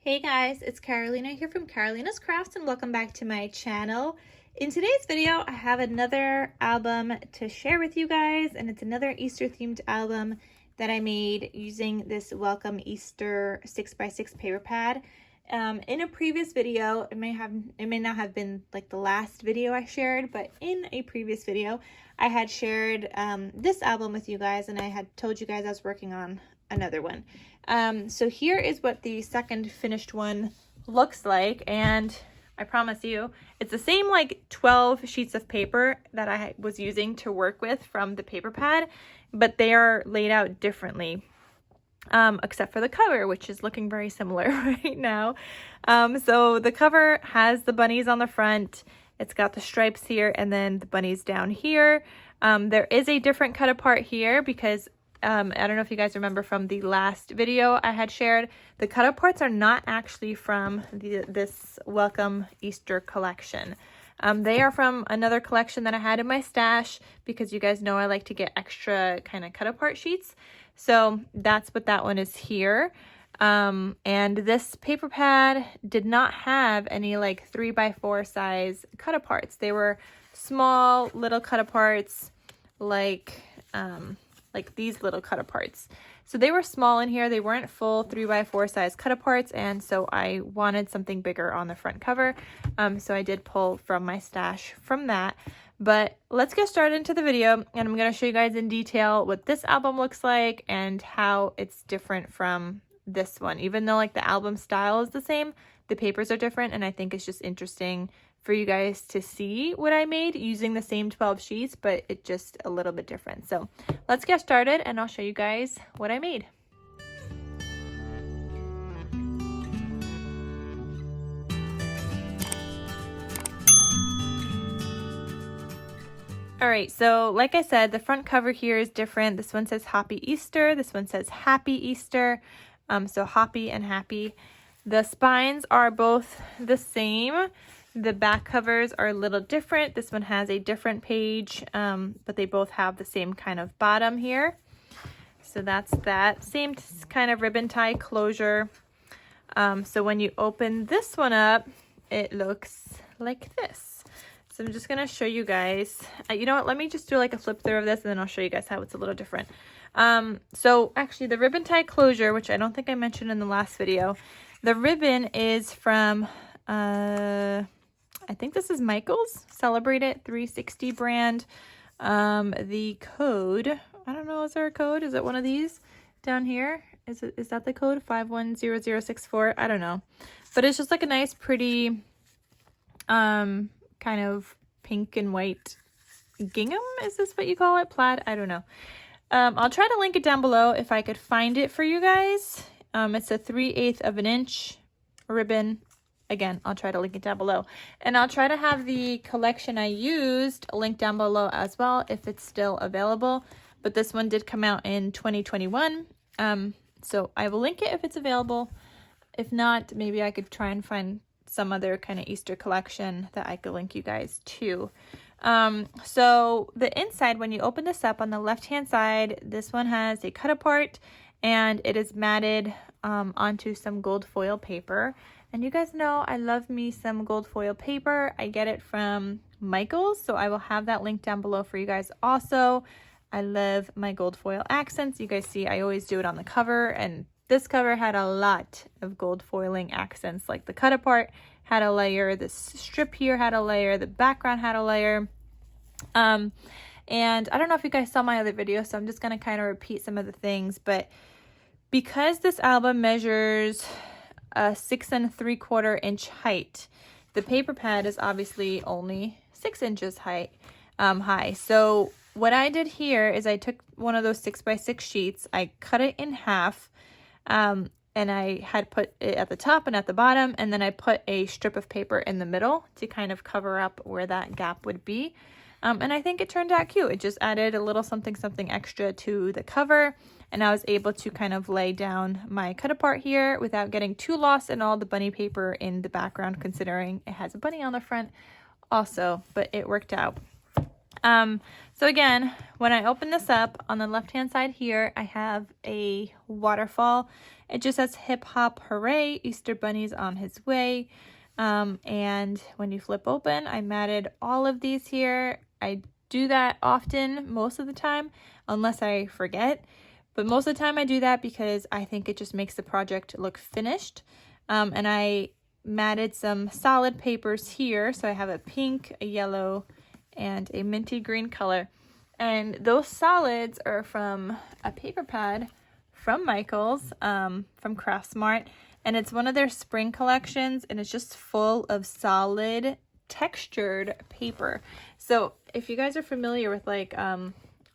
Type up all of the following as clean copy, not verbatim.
Hey guys, it's Carolina here from KarolinasKrafts and welcome back to my channel. In today's video, I have another album to share with you guys, and it's another Easter themed album that I made using this Welcome Easter 6x6 paper pad. In a previous video, it may not have been like the last video I shared, but in a previous video, I had shared this album with you guys, and I had told you guys I was working on another one. So here is what the second finished one looks like, and I promise you it's the same like 12 sheets of paper that I was using to work with from the paper pad, but they are laid out differently, except for the cover, which is looking very similar right now. So the cover has the bunnies on the front, it's got the stripes here, and then the bunnies down here. There is a different cut apart here because I don't know if you guys remember from the last video I had shared, the cut aparts are not actually from this Welcome Easter collection. They are from another collection that I had in my stash because you guys know I like to get extra kind of cut apart sheets. So that's what that one is here. And this paper pad did not have any like 3x4 size cut aparts. They were small little cut aparts like these little cut aparts. So they were small in here. They weren't full 3x4 size cut aparts, and so I wanted something bigger on the front cover. So I did pull from my stash from that. But let's get started into the video, and I'm going to show you guys in detail what this album looks like and how it's different from this one. Even though like the album style is the same, the papers are different, and I think it's just interesting for you guys to see what I made using the same 12 sheets, but it's just a little bit different. So let's get started and I'll show you guys what I made. All right, so like I said, the front cover here is different. This one says Happy Easter. This one says Happy Easter. So happy and happy. The spines are both the same. The back covers are a little different. This one has a different page, but they both have the same kind of bottom here. So that's that. Same kind of ribbon tie closure. So when you open this one up, it looks like this. So I'm just going to show you guys. You know what? Let me just do like a flip through of this, and then I'll show you guys how it's a little different. So actually the ribbon tie closure, which I don't think I mentioned in the last video, the ribbon is from... I think this is Michael's Celebrate It 360 brand. The code, I don't know, is there a code? Is it one of these down here? Is that the code? 510064? I don't know. But it's just like a nice pretty kind of pink and white gingham. Is this what you call it? Plaid? I don't know. I'll try to link it down below if I could find it for you guys. It's a 3/8 of an inch ribbon. Again, I'll try to link it down below. And I'll try to have the collection I used linked down below as well if it's still available. But this one did come out in 2021. So I will link it if it's available. If not, maybe I could try and find some other kind of Easter collection that I could link you guys to. So the inside, when you open this up on the left-hand side, this one has a cut apart and it is matted onto some gold foil paper. And you guys know I love me some gold foil paper. I get it from Michael's, so I will have that link down below for you guys also. I love my gold foil accents. You guys see I always do it on the cover, and this cover had a lot of gold foiling accents. Like the cut apart had a layer, this strip here had a layer, the background had a layer. And I don't know if you guys saw my other video, so I'm just going to kind of repeat some of the things. But because this album measures a 6 3/4 inch height, the paper pad is obviously only 6 inches high. So what I did here is I took one of those 6x6 sheets, I cut it in half, and I had put it at the top and at the bottom, and then I put a strip of paper in the middle to kind of cover up where that gap would be. And I think it turned out cute. It just added a little something extra to the cover, and I was able to kind of lay down my cut apart here without getting too lost in all the bunny paper in the background, considering it has a bunny on the front also, but it worked out. So again, when I open this up on the left hand side here, I have a waterfall It just says hip hop hooray, Easter Bunny's on his way. And when you flip open, I matted all of these here. I do that often, most of the time, unless I forget. But most of the time I do that because I think it just makes the project look finished. And I matted some solid papers here. So I have a pink, a yellow, and a minty green color. And those solids are from a paper pad from Michaels, from Craftsmart. And it's one of their spring collections, and it's just full of solid textured paper. So if you guys are familiar with like,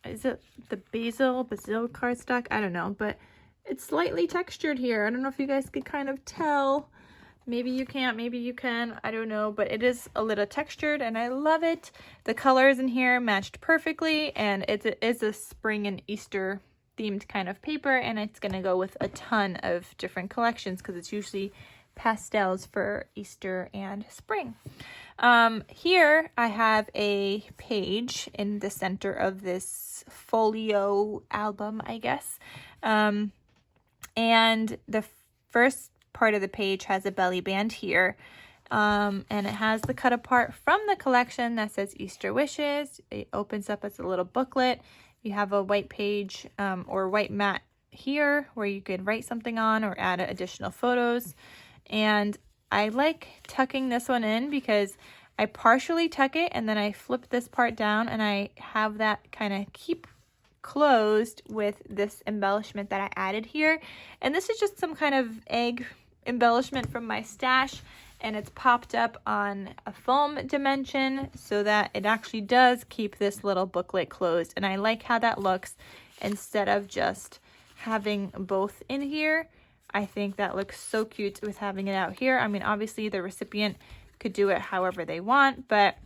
is it the basil cardstock? I don't know, but it's slightly textured here. I don't know if you guys could kind of tell. Maybe you can't, maybe you can, I don't know, but it is a little textured and I love it. The colors in here matched perfectly, and it is a spring and Easter themed kind of paper, and it's going to go with a ton of different collections because it's usually pastels for Easter and spring. Here I have a page in the center of this folio album, I guess. And the first part of the page has a belly band here. And it has the cut apart from the collection that says Easter Wishes. It opens up as a little booklet. You have a white page or white mat here where you could write something on or add additional photos. And I like tucking this one in because I partially tuck it and then I flip this part down and I have that kind of keep closed with this embellishment that I added here. And this is just some kind of egg embellishment from my stash, and it's popped up on a foam dimension so that it actually does keep this little booklet closed. And I like how that looks instead of just having both in here. I think that looks so cute with having it out here. I mean, obviously the recipient could do it however they want, but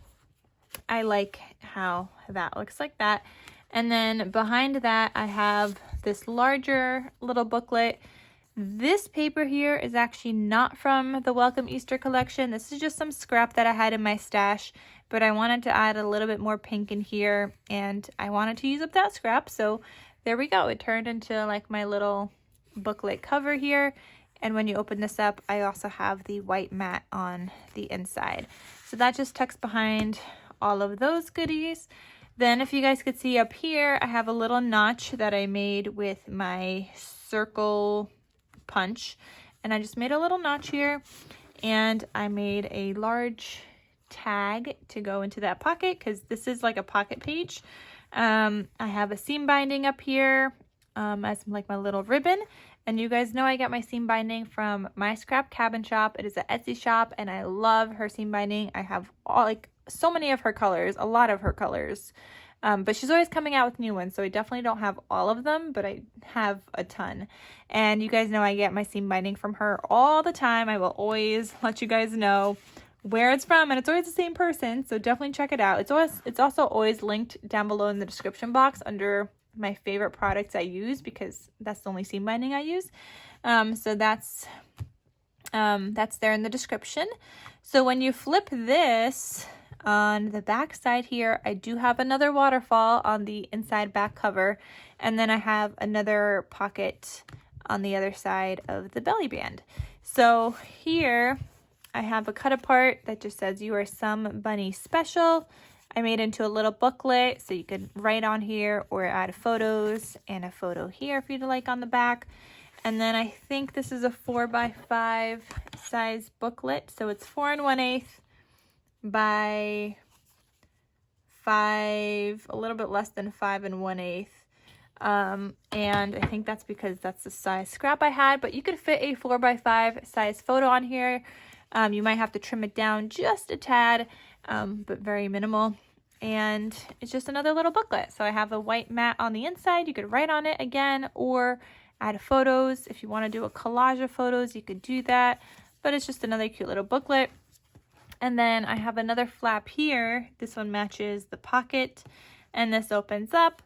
I like how that looks like that. And then behind that, I have this larger little booklet. This paper here is actually not from the Welcome Easter collection. This is just some scrap that I had in my stash, but I wanted to add a little bit more pink in here, and I wanted to use up that scrap. So there we go. It turned into like my little booklet cover here. And when you open this up, I also have the white mat on the inside. So that just tucks behind all of those goodies. Then if you guys could see up here, I have a little notch that I made with my circle punch, and I just made a little notch here, and I made a large tag to go into that pocket because this is like a pocket page. I have a seam binding up here as like my little ribbon, and you guys know I get my seam binding from My Scrap Cabin Shop. It is an Etsy shop, and I love her seam binding. I have all, like, so many of her colors, a lot of her colors. But she's always coming out with new ones, so I definitely don't have all of them, but I have a ton. And you guys know I get my seam binding from her all the time. I will always let you guys know where it's from, and it's always the same person, so definitely check it out. It's also always linked down below in the description box under my favorite products I use, because that's the only seam binding I use. So that's there in the description. So when you flip this, on the back side here, I do have another waterfall on the inside back cover, and then I have another pocket on the other side of the belly band. So here I have a cut apart that just says "You are some bunny special." I made into a little booklet so you could write on here or add photos, and a photo here for you to like on the back. And then I think this is a 4x5 size booklet, so it's 4 1/8 by 5, a little bit less than 5 1/8. And I think that's because that's the size scrap I had, but you could fit a 4x5 size photo on here. You might have to trim it down just a tad, but very minimal. And it's just another little booklet. So I have a white mat on the inside. You could write on it again, or add photos. If you want to do a collage of photos, you could do that, but it's just another cute little booklet. And then I have another flap here. This one matches the pocket, and this opens up.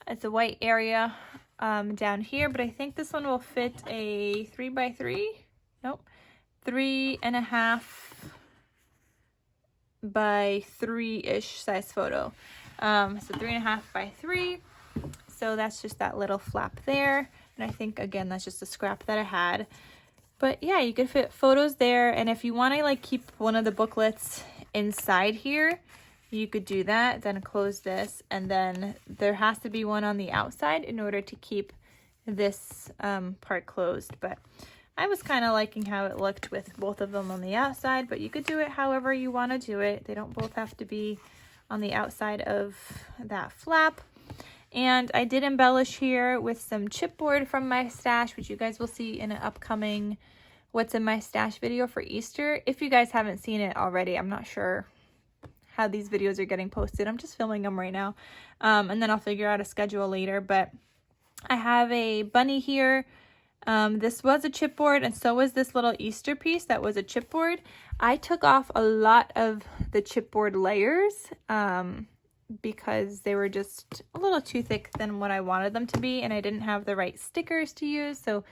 It's a white area down here, but I think this one will fit a 3x3. Nope, 3.5 by 3-ish size photo. So 3.5 by 3. So that's just that little flap there. And I think, again, that's just a scrap that I had. But yeah, you could fit photos there. And if you want to like keep one of the booklets inside here, you could do that. Then close this. And then there has to be one on the outside in order to keep this part closed. But I was kind of liking how it looked with both of them on the outside. But you could do it however you want to do it. They don't both have to be on the outside of that flap. And I did embellish here with some chipboard from my stash, which you guys will see in an upcoming What's in My Stash video for Easter. If you guys haven't seen it already, I'm not sure how these videos are getting posted. I'm just filming them right now. And then I'll figure out a schedule later. But I have a bunny here. This was a chipboard, and so was this little Easter piece that was a chipboard. I took off a lot of the chipboard layers because they were just a little too thick than what I wanted them to be, and I didn't have the right stickers to use, so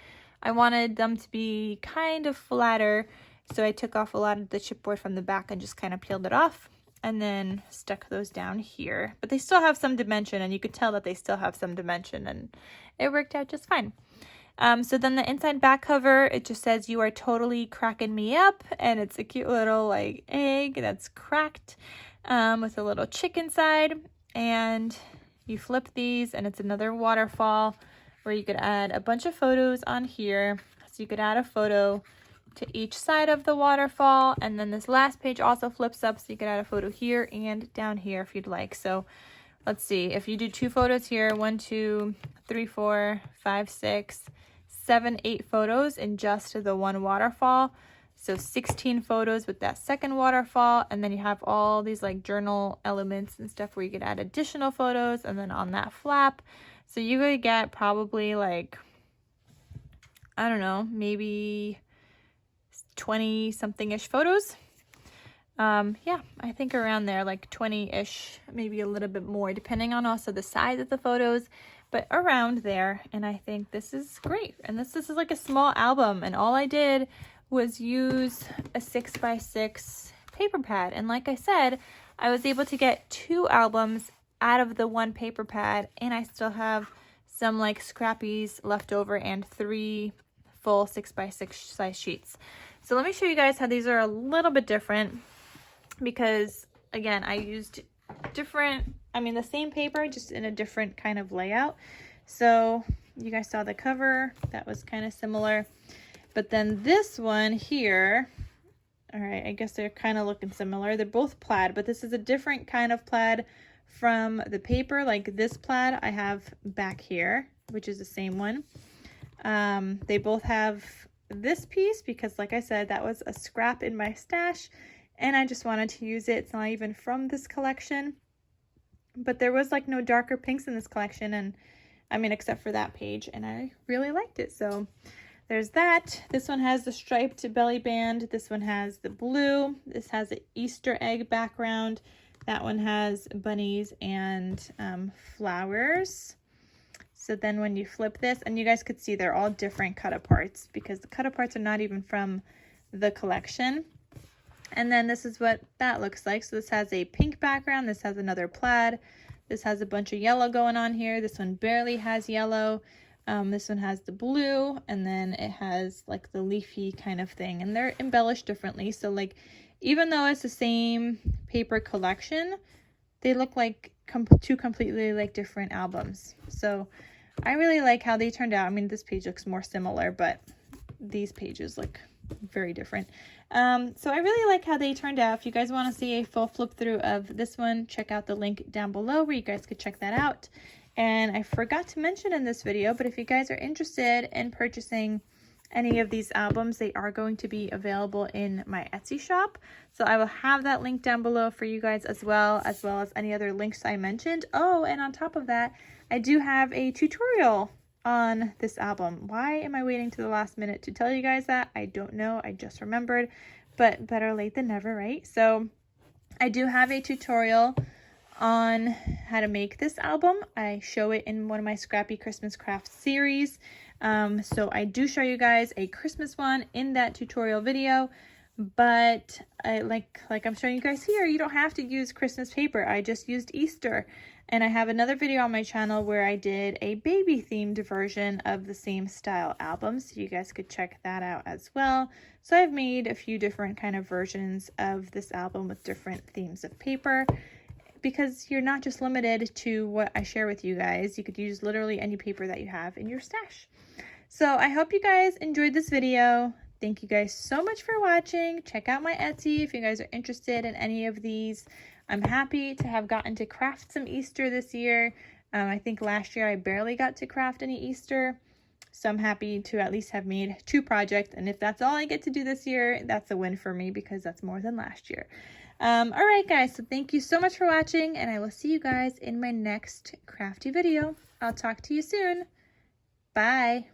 I wanted them to be kind of flatter. So I took off a lot of the chipboard from the back and just kind of peeled it off and then stuck those down here. But they still have some dimension, and you could tell that they still have some dimension, and it worked out just fine. So then the inside back cover, it just says, "You are totally cracking me up," and it's a cute little like egg that's cracked with a little chick inside. And you flip these, and it's another waterfall where you could add a bunch of photos on here. So you could add a photo to each side of the waterfall, and then this last page also flips up, so you could add a photo here and down here if you'd like. So let's see, if you do 2 photos here, 1, 2, 3, 4, 5, 6, 7, 8 photos in just the one waterfall. So 16 photos with that second waterfall, and then you have all these like journal elements and stuff where you could add additional photos, and then on that flap. So you would get probably like, I don't know, maybe 20 something-ish photos. Yeah, I think around there, like 20-ish, maybe a little bit more, depending on also the size of the photos, but around there. And I think this is great. And this is like a small album, and all I did was use a 6x6 paper pad. And like I said, I was able to get 2 albums out of the 1 paper pad, and I still have some like scrappies left over and 3 full 6x6 size sheets. So let me show you guys how these are a little bit different, because again, I used the same paper, just in a different kind of layout. So you guys saw the cover, that was kind of similar. But then this one here, all right, I guess they're kind of looking similar. They're both plaid, but this is a different kind of plaid from the paper. Like this plaid I have back here, which is the same one. They both have this piece because, like I said, that was a scrap in my stash, and I just wanted to use it. It's not even from this collection, but there was like no darker pinks in this collection, and I mean, except for that page, and I really liked it. So there's that. This one has the striped belly band. This one has the blue. This has an Easter egg background. That one has bunnies and flowers. So then when you flip this, and you guys could see they're all different cut-aparts because the cut-aparts are not even from the collection. And then this is what that looks like. So this has a pink background. This has another plaid. This has a bunch of yellow going on here. This one barely has yellow. This one has the blue, and then it has like the leafy kind of thing, and they're embellished differently. So like, even though it's the same paper collection, they look like 2 completely like different albums. So I really like how they turned out. I mean, this page looks more similar, but these pages look very different. So I really like how they turned out. If you guys want to see a full flip through of this one, check out the link down below where you guys could check that out. And I forgot to mention in this video, but if you guys are interested in purchasing any of these albums, they are going to be available in my Etsy shop. So I will have that link down below for you guys as well as any other links I mentioned. Oh, and on top of that, I do have a tutorial on this album. Why am I waiting to the last minute to tell you guys that? I don't know. I just remembered, but better late than never, right? So I do have a tutorial on how to make this album. I show it in one of my Scrappy Christmas Crafts series. So I do show you guys a Christmas one in that tutorial video. But like I'm showing you guys here, you don't have to use Christmas paper. I just used Easter. And I have another video on my channel where I did a baby themed version of the same style album, so you guys could check that out as well. So I've made a few different kind of versions of this album with different themes of paper, because you're not just limited to what I share with you guys. You could use literally any paper that you have in your stash. So I hope you guys enjoyed this video. Thank you guys so much for watching. Check out my Etsy if you guys are interested in any of these. I'm happy to have gotten to craft some Easter this year. I think last year I barely got to craft any Easter. So I'm happy to at least have made 2 projects. And if that's all I get to do this year, that's a win for me, because that's more than last year. All right, guys. So thank you so much for watching, and I will see you guys in my next crafty video. I'll talk to you soon. Bye.